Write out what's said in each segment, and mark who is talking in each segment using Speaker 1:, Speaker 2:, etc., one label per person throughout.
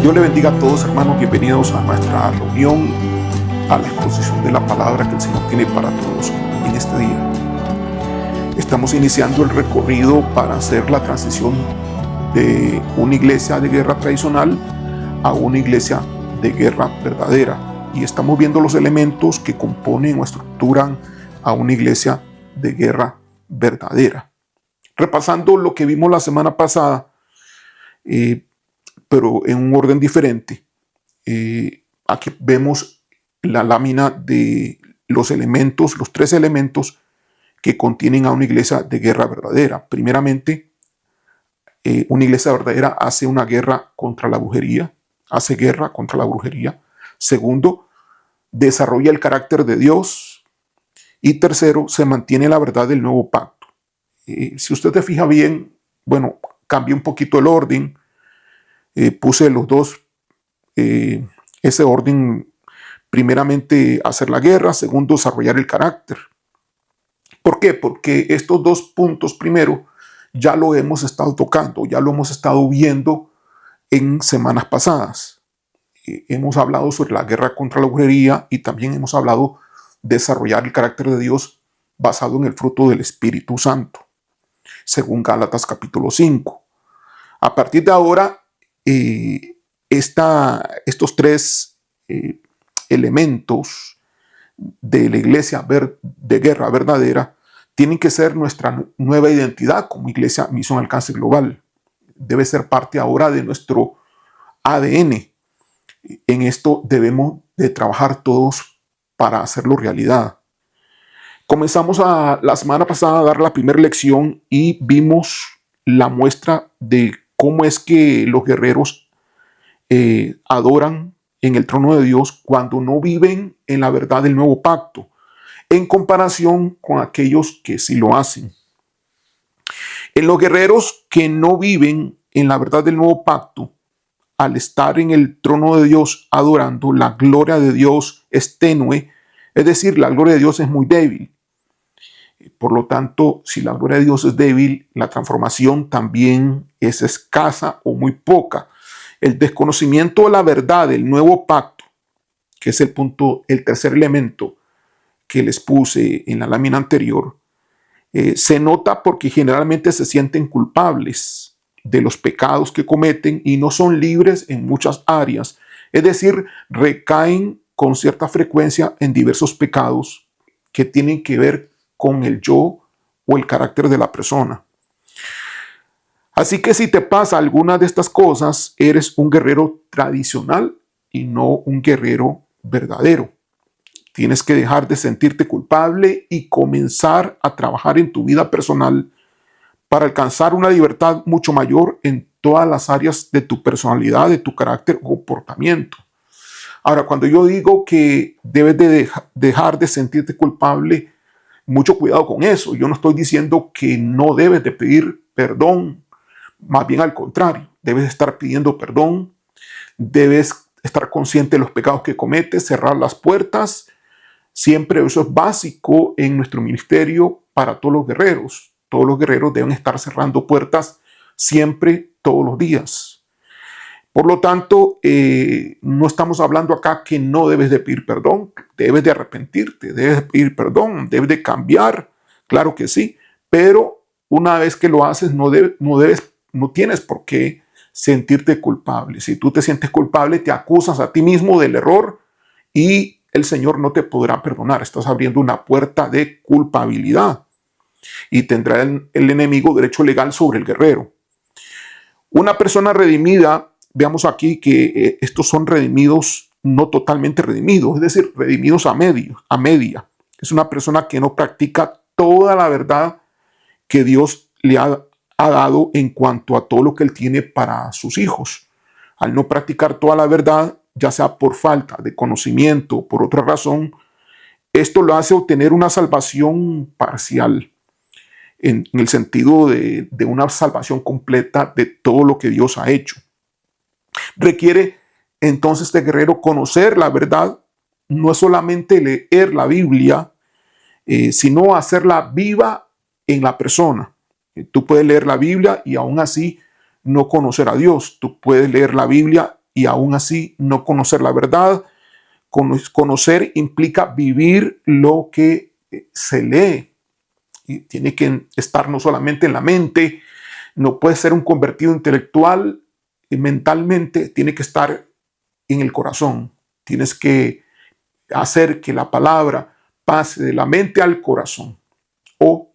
Speaker 1: Dios le bendiga a todos, hermanos. Bienvenidos a nuestra reunión, a la exposición de la palabra que el Señor tiene para todos en este día. Estamos iniciando el recorrido para hacer la transición de una iglesia de guerra tradicional a una iglesia de guerra verdadera. Y estamos viendo los elementos que componen o estructuran a una iglesia de guerra verdadera. Repasando lo que vimos la semana pasada, pero en un orden diferente. Aquí vemos la lámina de los elementos, los tres elementos que contienen a una iglesia de guerra verdadera. Primeramente, una iglesia verdadera hace una guerra contra la brujería, hace guerra contra la brujería. Segundo, desarrolla el carácter de Dios. Y tercero, se mantiene la verdad del nuevo pacto. Si usted se fija bien, bueno, cambié un poquito el orden. Puse los dos, ese orden, primeramente hacer la guerra, segundo desarrollar el carácter. ¿Por qué? Porque estos dos puntos primero ya lo hemos estado tocando, ya lo hemos estado viendo en semanas pasadas. Hemos hablado sobre la guerra contra la brujería y también hemos hablado de desarrollar el carácter de Dios basado en el fruto del Espíritu Santo, según Gálatas capítulo 5. A partir de ahora, estos tres elementos de la iglesia de guerra verdadera tienen que ser nuestra nueva identidad como iglesia Misión Alcance Global. Debe ser parte ahora de nuestro ADN. En esto debemos de trabajar todos para hacerlo realidad. Comenzamos la semana pasada a dar la primera lección y vimos la muestra de cómo es que los guerreros adoran en el trono de Dios cuando no viven en la verdad del nuevo pacto, en comparación con aquellos que sí lo hacen. En los guerreros que no viven en la verdad del nuevo pacto, al estar en el trono de Dios adorando, la gloria de Dios es tenue, es decir, la gloria de Dios es muy débil. Por lo tanto, si la gloria de Dios es débil, la transformación también es escasa o muy poca. El desconocimiento de la verdad del nuevo pacto, que es el tercer elemento que les puse en la lámina anterior, se nota porque generalmente se sienten culpables de los pecados que cometen y no son libres en muchas áreas. Es decir, recaen con cierta frecuencia en diversos pecados que tienen que ver con el yo o el carácter de la persona. Así que si te pasa alguna de estas cosas, eres un guerrero tradicional y no un guerrero verdadero. Tienes que dejar de sentirte culpable y comenzar a trabajar en tu vida personal para alcanzar una libertad mucho mayor en todas las áreas de tu personalidad, de tu carácter o comportamiento. Ahora, cuando yo digo que debes de dejar de sentirte culpable, mucho cuidado con eso. Yo no estoy diciendo que no debes de pedir perdón. Más bien al contrario, debes estar pidiendo perdón, debes estar consciente de los pecados que cometes, cerrar las puertas. Siempre eso es básico en nuestro ministerio para todos los guerreros. Todos los guerreros deben estar cerrando puertas siempre, todos los días. Por lo tanto, no estamos hablando acá que no debes de pedir perdón, debes de arrepentirte, debes de pedir perdón, debes de cambiar, claro que sí, pero una vez que lo haces no tienes por qué sentirte culpable. Si tú te sientes culpable, te acusas a ti mismo del error y el Señor no te podrá perdonar. Estás abriendo una puerta de culpabilidad y tendrá el enemigo derecho legal sobre el guerrero. Una persona redimida, veamos aquí que estos son redimidos, no totalmente redimidos, es decir, redimidos a media. Es una persona que no practica toda la verdad que Dios le ha dado en cuanto a todo lo que Él tiene para sus hijos. Al no practicar toda la verdad, ya sea por falta de conocimiento o por otra razón, esto lo hace obtener una salvación parcial, en el sentido de una salvación completa de todo lo que Dios ha hecho. Requiere entonces este guerrero conocer la verdad, no es solamente leer la Biblia, sino hacerla viva en la persona. Tú puedes leer la Biblia y aún así no conocer a Dios. Tú puedes leer la Biblia y aún así no conocer la verdad. Conocer implica vivir lo que se lee. Y tiene que estar no solamente en la mente, no puede ser un convertido intelectual y mentalmente, tiene que estar en el corazón. Tienes que hacer que la palabra pase de la mente al corazón. O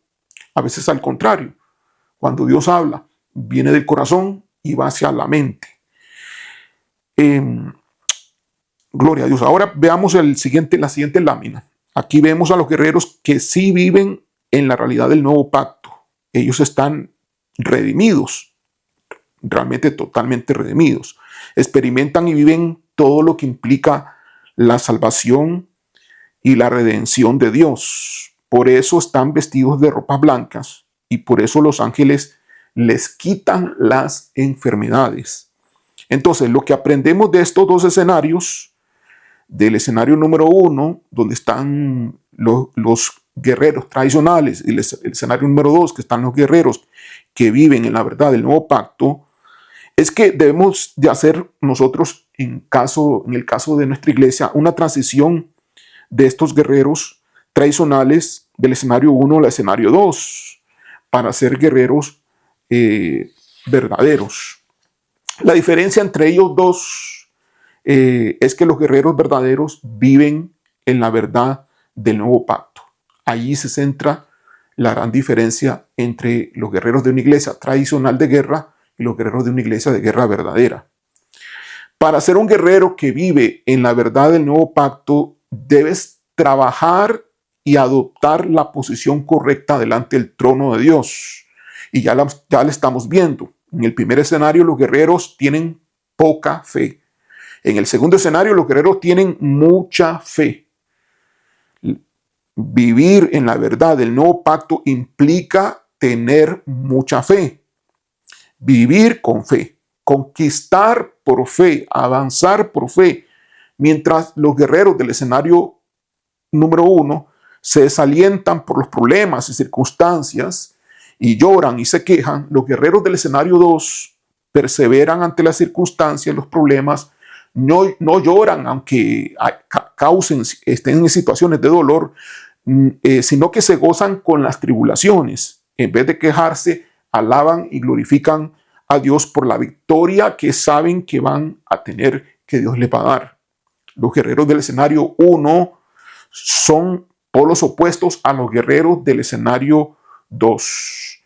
Speaker 1: a veces al contrario, cuando Dios habla, viene del corazón y va hacia la mente. Gloria a Dios. Ahora veamos la siguiente lámina. Aquí vemos a los guerreros que sí viven en la realidad del nuevo pacto. Ellos están redimidos, realmente totalmente redimidos. Experimentan y viven todo lo que implica la salvación y la redención de Dios. Por eso están vestidos de ropas blancas y por eso los ángeles les quitan las enfermedades. Entonces, lo que aprendemos de estos dos escenarios, del escenario número 1, donde están los guerreros tradicionales, y el escenario número 2, que están los guerreros que viven en la verdad del nuevo pacto, es que debemos de hacer nosotros, en el caso de nuestra iglesia, una transición de estos guerreros tradicionales del escenario 1 al escenario 2, para ser guerreros verdaderos. La diferencia entre ellos dos es que los guerreros verdaderos viven en la verdad del nuevo pacto. Allí se centra la gran diferencia entre los guerreros de una iglesia tradicional de guerra y los guerreros de una iglesia de guerra verdadera. Para ser un guerrero que vive en la verdad del nuevo pacto, debes trabajar y adoptar la posición correcta delante del trono de Dios. Y ya la estamos viendo. En el primer escenario, los guerreros tienen poca fe. En el segundo escenario, los guerreros tienen mucha fe. Vivir en la verdad del nuevo pacto implica tener mucha fe. Vivir con fe, conquistar por fe, avanzar por fe. Mientras los guerreros del escenario número 1 se desalientan por los problemas y circunstancias y lloran y se quejan, los guerreros del escenario 2 perseveran ante las circunstancias, los problemas. No lloran aunque estén en situaciones de dolor, sino que se gozan con las tribulaciones. En vez de quejarse, alaban y glorifican a Dios por la victoria que saben que van a tener, que Dios les va a dar. Los guerreros del escenario 1 son polos opuestos a los guerreros del escenario 2.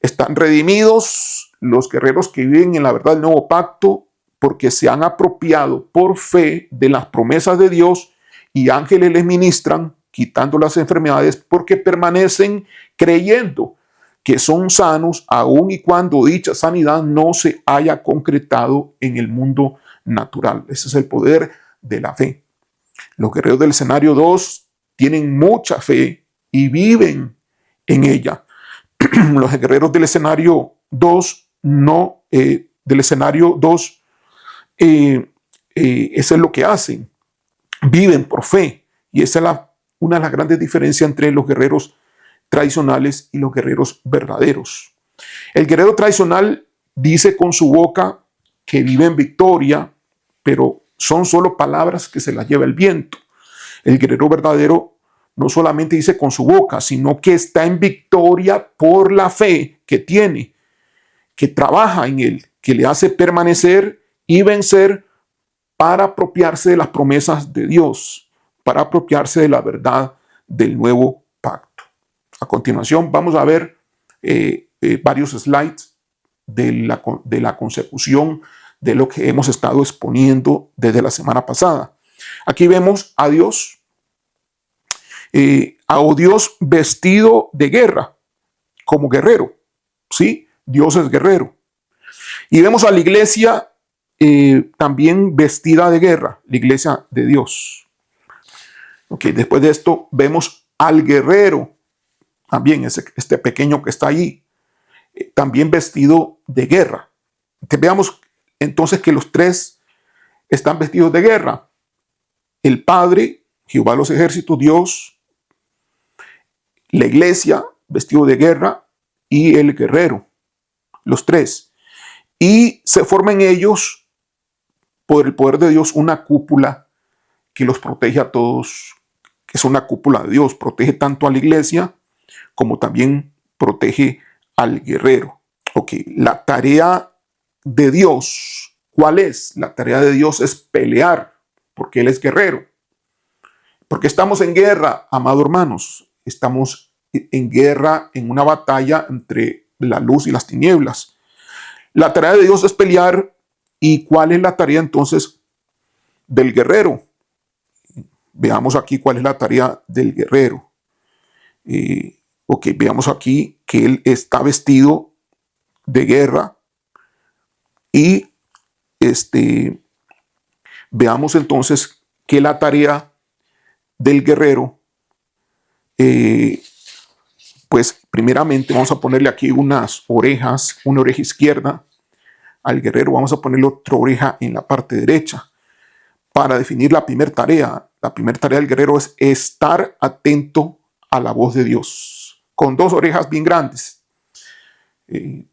Speaker 1: Están redimidos los guerreros que viven en la verdad del nuevo pacto, porque se han apropiado por fe de las promesas de Dios y ángeles les ministran, quitando las enfermedades, porque permanecen creyendo que son sanos, aun y cuando dicha sanidad no se haya concretado en el mundo natural. Ese es el poder de la fe. Los guerreros del escenario 2 tienen mucha fe y viven en ella. Los guerreros del escenario 2 no, eso es lo que hacen, viven por fe, y esa es una de las grandes diferencias entre los guerreros tradicionales y los guerreros verdaderos. El guerrero tradicional dice con su boca que vive en victoria, pero son solo palabras que se las lleva el viento. El guerrero verdadero no solamente dice con su boca, sino que está en victoria por la fe que tiene, que trabaja en él, que le hace permanecer y vencer para apropiarse de las promesas de Dios, para apropiarse de la verdad del nuevo pacto. A continuación vamos a ver varios slides de la consecución de lo que hemos estado exponiendo desde la semana pasada. Aquí vemos a Dios, a Dios vestido de guerra, como guerrero, ¿sí? Dios es guerrero. Y vemos a la iglesia también vestida de guerra, la iglesia de Dios. Okay, después de esto vemos al guerrero, también este pequeño que está allí, también vestido de guerra. Veamos entonces que los tres están vestidos de guerra. El Padre, Jehová de los ejércitos, Dios, la iglesia vestido de guerra y el guerrero, los tres. Y se forman ellos por el poder de Dios una cúpula que los protege a todos, que es una cúpula de Dios, protege tanto a la iglesia como también protege al guerrero. Ok, la tarea de Dios, ¿cuál es? La tarea de Dios es pelear, porque Él es guerrero. Porque estamos en guerra, amados hermanos, estamos en guerra, en una batalla entre la luz y las tinieblas. La tarea de Dios es pelear. ¿Y cuál es la tarea entonces del guerrero? Veamos aquí cuál es la tarea del guerrero. Ok, veamos aquí que él está vestido de guerra y veamos entonces que la tarea del guerrero, pues primeramente vamos a ponerle aquí unas orejas, una oreja izquierda al guerrero, vamos a ponerle otra oreja en la parte derecha para definir la primera tarea. La primera tarea del guerrero es estar atento a la voz de Dios, con dos orejas bien grandes.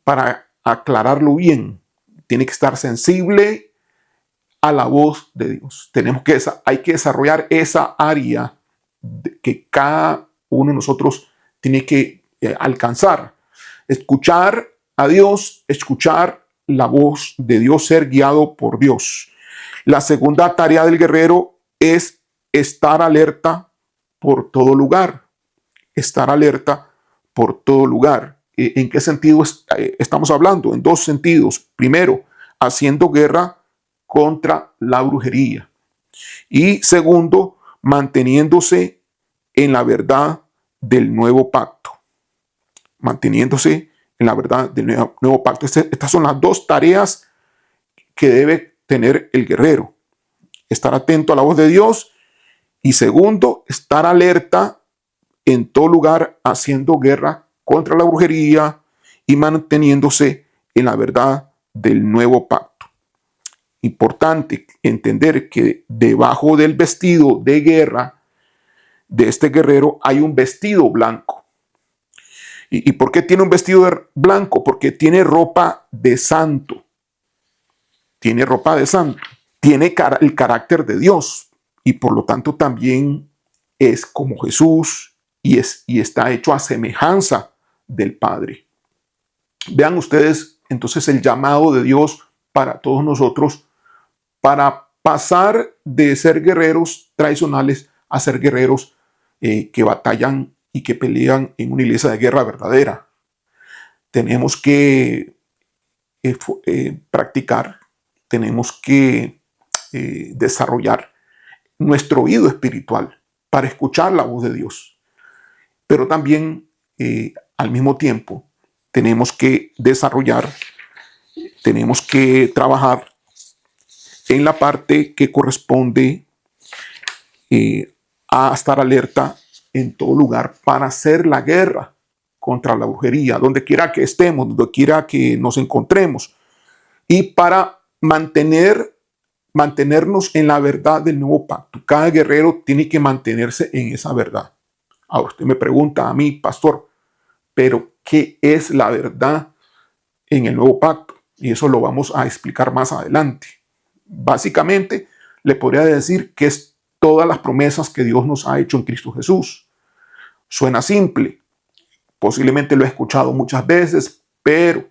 Speaker 1: Para aclararlo bien, tiene que estar sensible a la voz de Dios. Hay que desarrollar esa área que cada uno de nosotros tiene que alcanzar. Escuchar a Dios, escuchar la voz de Dios, ser guiado por Dios. La segunda tarea del guerrero es estar alerta por todo lugar. Estar alerta por todo lugar. ¿En qué sentido estamos hablando? En dos sentidos. Primero, haciendo guerra contra la brujería. Y segundo, manteniéndose en la verdad del nuevo pacto. Manteniéndose en la verdad del nuevo pacto. Estas son las dos tareas que debe tener el guerrero. Estar atento a la voz de Dios y segundo, estar alerta en todo lugar haciendo guerra contra la brujería y manteniéndose en la verdad del nuevo pacto. Importante entender que debajo del vestido de guerra de este guerrero hay un vestido blanco. ¿Y por qué tiene un vestido blanco? Porque tiene ropa de santo. Tiene ropa de santo. Tiene el carácter de Dios y por lo tanto también es como Jesús y está hecho a semejanza del Padre. Vean ustedes entonces el llamado de Dios para todos nosotros para pasar de ser guerreros tradicionales a ser guerreros que batallan y que pelean en una iglesia de guerra verdadera. Tenemos que practicar, tenemos que desarrollar nuestro oído espiritual para escuchar la voz de Dios. Pero también, al mismo tiempo, tenemos que desarrollar, tenemos que trabajar en la parte que corresponde a estar alerta en todo lugar para hacer la guerra contra la brujería, donde quiera que estemos, donde quiera que nos encontremos, y para mantenernos en la verdad del nuevo pacto. Cada guerrero tiene que mantenerse en esa verdad. Ahora usted me pregunta a mí, pastor, pero ¿qué es la verdad en el nuevo pacto? Y eso lo vamos a explicar más adelante. Básicamente, le podría decir que es todas las promesas que Dios nos ha hecho en Cristo Jesús. Suena simple, posiblemente lo he escuchado muchas veces, pero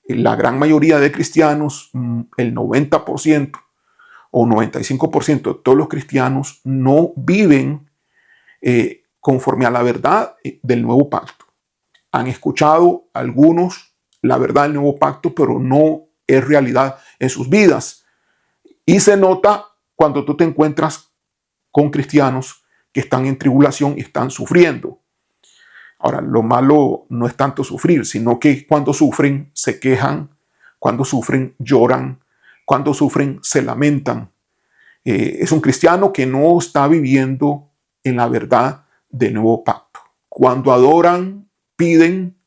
Speaker 1: la gran mayoría de cristianos, el 90% o 95% de todos los cristianos no viven conforme a la verdad del nuevo pacto. Han escuchado algunos la verdad del nuevo pacto, pero no es realidad en sus vidas. Y se nota cuando tú te encuentras con cristianos que están en tribulación y están sufriendo. Ahora, lo malo no es tanto sufrir, sino que cuando sufren se quejan, cuando sufren lloran, cuando sufren se lamentan. Es un cristiano que no está viviendo en la verdad del nuevo pacto. Cuando adoran, piden,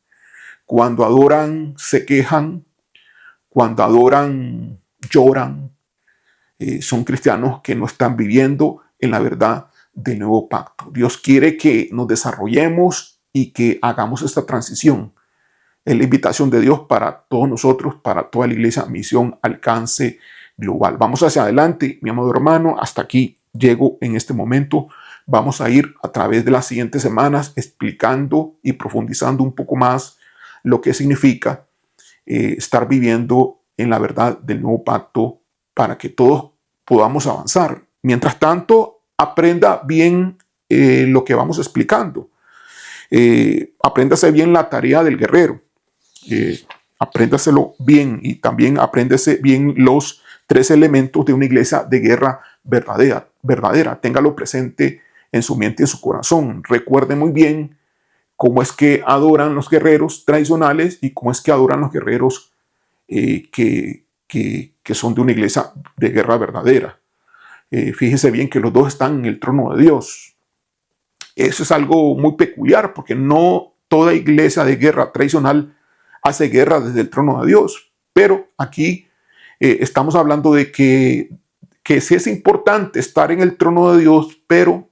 Speaker 1: cuando adoran, se quejan, cuando adoran, lloran. Son cristianos que no están viviendo en la verdad del nuevo pacto. Dios quiere que nos desarrollemos y que hagamos esta transición. Es la invitación de Dios para todos nosotros, para toda la iglesia, Misión Alcance global. Vamos hacia adelante, mi amado hermano. Hasta aquí llego en este momento. Vamos a ir a través de las siguientes semanas explicando y profundizando un poco más lo que significa estar viviendo en la verdad del nuevo pacto para que todos podamos avanzar. Mientras tanto, aprenda bien lo que vamos explicando. Apréndase bien la tarea del guerrero. Apréndaselo bien y también apréndase bien los 3 elementos de una iglesia de guerra verdadera. Téngalo presente en su mente y en su corazón. Recuerde muy bien cómo es que adoran los guerreros tradicionales y cómo es que adoran los guerreros que son de una iglesia de guerra verdadera. Fíjese bien que los dos están en el trono de Dios. Eso es algo muy peculiar porque no toda iglesia de guerra tradicional hace guerra desde el trono de Dios. Pero aquí estamos hablando de que sí es importante estar en el trono de Dios, pero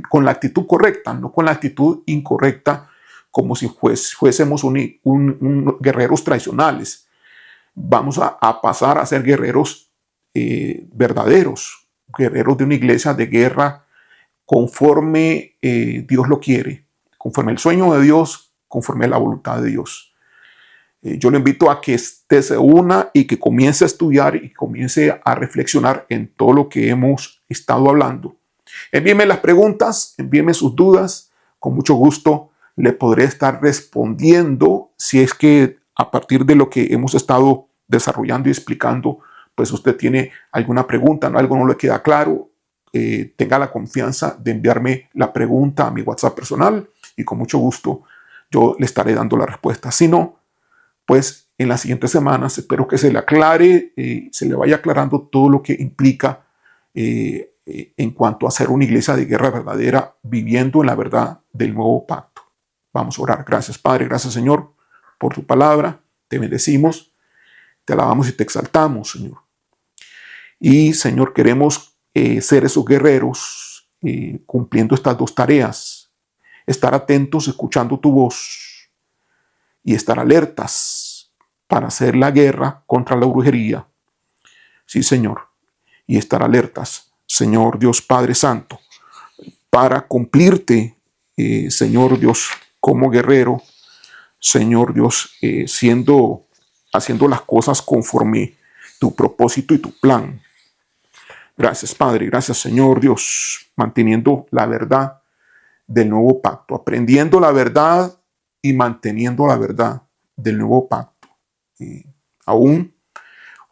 Speaker 1: con la actitud correcta, no con la actitud incorrecta, como si fuésemos guerreros tradicionales. Vamos a pasar a ser guerreros verdaderos, guerreros de una iglesia de guerra conforme Dios lo quiere, conforme el sueño de Dios, conforme la voluntad de Dios. Yo le invito a que se una y que comience a estudiar y comience a reflexionar en todo lo que hemos estado hablando. Envíeme las preguntas, envíeme sus dudas. Con mucho gusto le podré estar respondiendo si es que a partir de lo que hemos estado desarrollando y explicando, pues usted tiene alguna pregunta, ¿no? Algo no le queda claro. Tenga la confianza de enviarme la pregunta a mi WhatsApp personal y con mucho gusto yo le estaré dando la respuesta. Si no, pues en las siguientes semanas espero que se le aclare, se le vaya aclarando todo lo que implica en cuanto a ser una iglesia de guerra verdadera, viviendo en la verdad del nuevo pacto. Vamos a orar. Gracias, Padre, gracias, Señor, por tu palabra. Te bendecimos, te alabamos y te exaltamos, Señor. Y, Señor, queremos ser esos guerreros cumpliendo estas 2 tareas. Estar atentos, escuchando tu voz y estar alertas para hacer la guerra contra la brujería. Sí, Señor. Y estar alertas, Señor Dios Padre Santo, para cumplirte, Señor Dios, como guerrero, Señor Dios, haciendo las cosas conforme tu propósito y tu plan. Gracias, Padre, gracias, Señor Dios, manteniendo la verdad del nuevo pacto, aprendiendo la verdad y manteniendo la verdad del nuevo pacto. Aún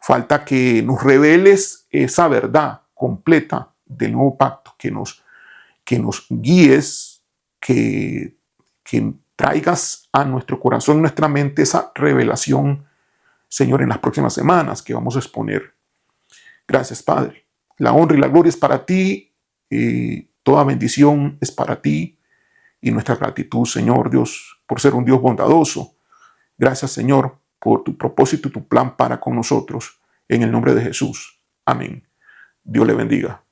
Speaker 1: falta que nos reveles esa verdad completa del nuevo pacto, que nos guíes, que traigas a nuestro corazón, nuestra mente, esa revelación, Señor, en las próximas semanas que vamos a exponer. Gracias, Padre. La honra y la gloria es para ti, toda bendición es para ti y nuestra gratitud, Señor Dios, por ser un Dios bondadoso. Gracias, Señor, por tu propósito y tu plan para con nosotros. En el nombre de Jesús. Amén. Dios le bendiga.